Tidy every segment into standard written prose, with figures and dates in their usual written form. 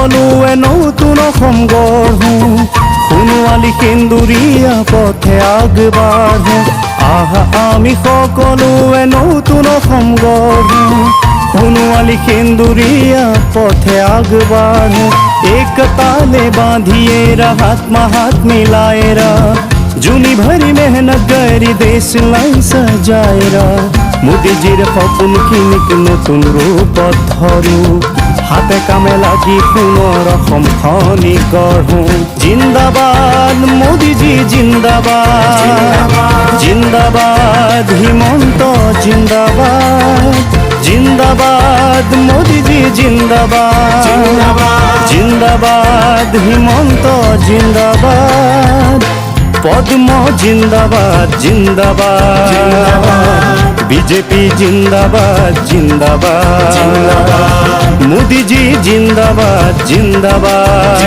সকলোৱে নতুন অসম গঢ়ো, সোণোৱালী সেন্দুৰীয়া পথে আগবাঢ়ো। আহা আমি সকলোৱে নতুন অসম গঢ়ো, সোণোৱালী সেন্দুৰীয়া পথে আগবাঢ়ো। एकताले बांधिएरा हाथ में हाथ मिलाएरा, जूनी भरी मेहनत गरी देश लाई सजाएरा। मोदी जीर सपन खिनिक नतुन रूप धरू, हाथे कामे लागी पुनर असम खनि गढ़ो। जिंदाबाद मोदी जी जिंदाबाद, जिंदाबाद हिमंत जिंदाबाद, जिंदाबाद मोदी जी जिंदाबाद, जिंदाबाद हिमंत जिंदाबाद, पद्म जिंदाबाद जिंदाबाद, बीजेपी जिंदाबाद जिंदाबाद, मोदी जी जिंदाबाद जिंदाबाद,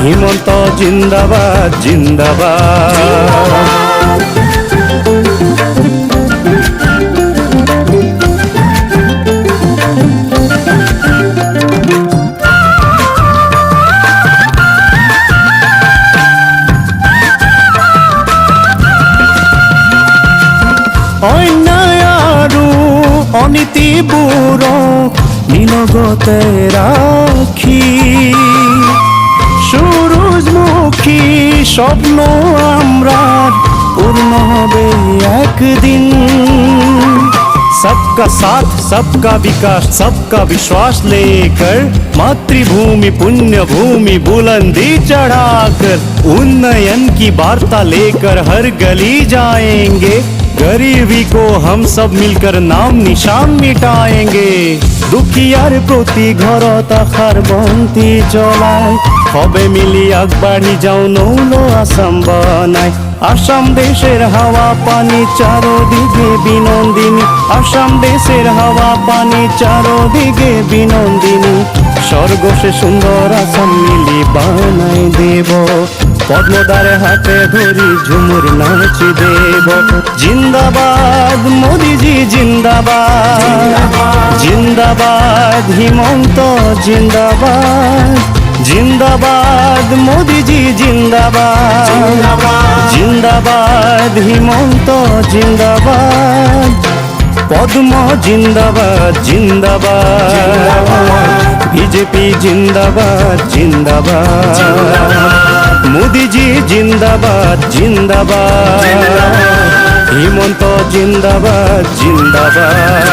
हिमंत जिंदाबाद जिंदाबाद। অন্যায় আৰু অনীতিবোৰক নিলগতে ৰাখি, সূৰুজমুখী স্বপ্ন আমরার পূর্ণ হবে একদিন। सबका साथ सबका विकास सबका विश्वास लेकर, मातृभूमि पुण्य भूमि बुलंदी चढ़ाकर, उन्नयन की वार्ता लेकर हर गली जाएंगे। गरीबी को हम सब मिलकर नाम निशान मिटाएंगे। दुखियार प्रति घर ताखार बंती जलाय, सबे मिली আগবাঢ়ি যাও নৌলো আসাম বানায়। আসাম দেশের হাওয়া পানি চারদিকে বিনন্দিনী, আসাম দেশের হাওয়া পানি চারদিকে বিনন্দিনী। স্বর্গ সে সুন্দর আসাম মিলি বানাই দেব, পদ্মদারে হাতে ধরি ঝুমুর নাচি দেব। জিন্দাবাদ মোদি জি জিন্দাবাদ, জিন্দাবাদ হিমন্ত জিন্দাবাদ, जिंदाबाद मोदी जी जिंदाबाद, जिंदाबाद हिमंत जिंदाबाद, पद्म जिंदाबाद जिंदाबाद, बीजेपी जिंदाबाद जिंदाबाद, मोदी जी जिंदाबाद जिंदाबाद, हिमंत जिंदाबाद जिंदाबाद।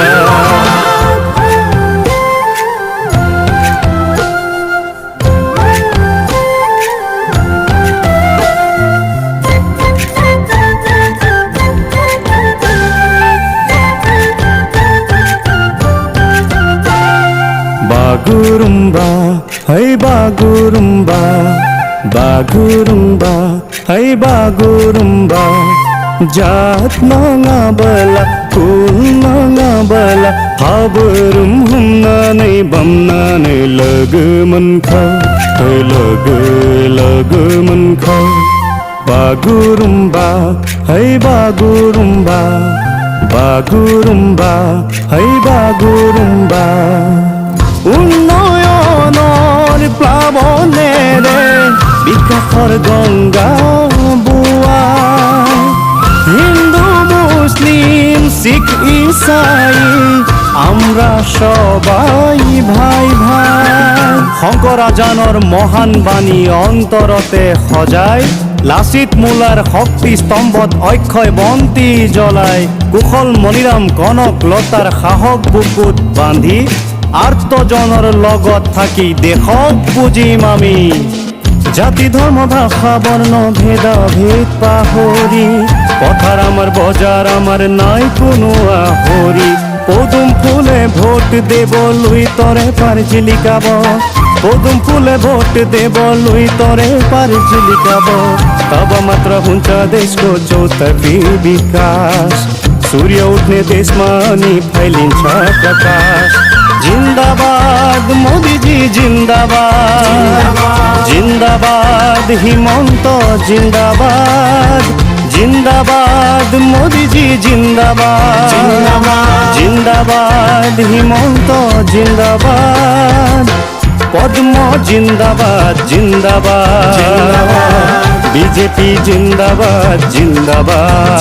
बागुरुम्बा है बागुरुम्बा, बागुरुम्बा है बागुरुम्बा, जात नङाबला कुल नङाबला, हाबरुम हमनानै बमनानै लोगो मोनखा, लोगो मोनखा। बागुरुम्बा है बागुरुम्बा, बागुरुम्बा है बागुरुम्बा। উন্নয়নৰ প্লাৱনেৰে বিকাশৰ গংগা বোৱা, হিন্দু মুসলিম শিখ ইসাই আমরা সবাই ভাই ভাই। শংকৰাজানৰ মহান বাণী অন্তৰতে সজাই, লাচিত মোলাৰ শক্তি স্তম্ভত অক্ষয় বন্তি জ্বলাই, কুশল মণিৰাম কনক লতাৰ সাহস বুকুত বান্ধি, আৰ্তজনৰ লগত থাকি দেশক বুজিম আমি। জাতি ধৰ্ম ভাষা বৰ্ণ ভেদাভেদ পাহৰি, পথাৰ আমাৰ বজাৰ আমাৰ নাই কোনো আহৰি। পদুম ফুলে ভোট দেবলৈ তৰে পাৰ জিলিকাব, পদুম ফুলে भोट देवलुई तोरे पर जिलिकाब तब मात्र हुन्छ देशको चौतर्फी विकास। सूर्य उठ्ने देशमा नि फैलिन्छ प्रकाश। जिंदाबाद मोदी जी जिंदाबाद, जिंदाबाद हिमंत जिंदाबाद, जिंदाबाद मोदी जी जिंदाबाद, जिंदाबाद हिमंत जिंदाबाद। পদ্ম জিন্দাবাদ জিন্দাবাদ বিজেপি জিন্দাবাদ জিন্দাবাদ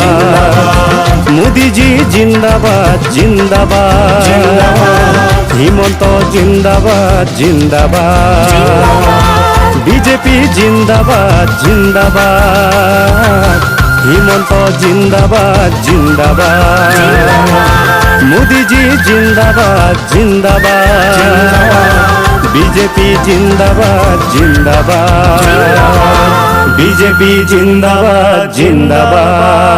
মোদিজি জিন্দাবাদ জিন্দাবাদ হিমন্ত জিন্দাবাদ জিন্দাবাদ বিজেপি জিন্দাবাদ জিন্দাবাদ হিমন্ত জিন্দাবাদ জিন্দাবাদ মোদিজি জিন্দাবাদ জিন্দাবাদ বিজেপি জিন্দাবাদ জিন্দাবাদ বিজেপি জিন্দাবাদ জিন্দাবাদ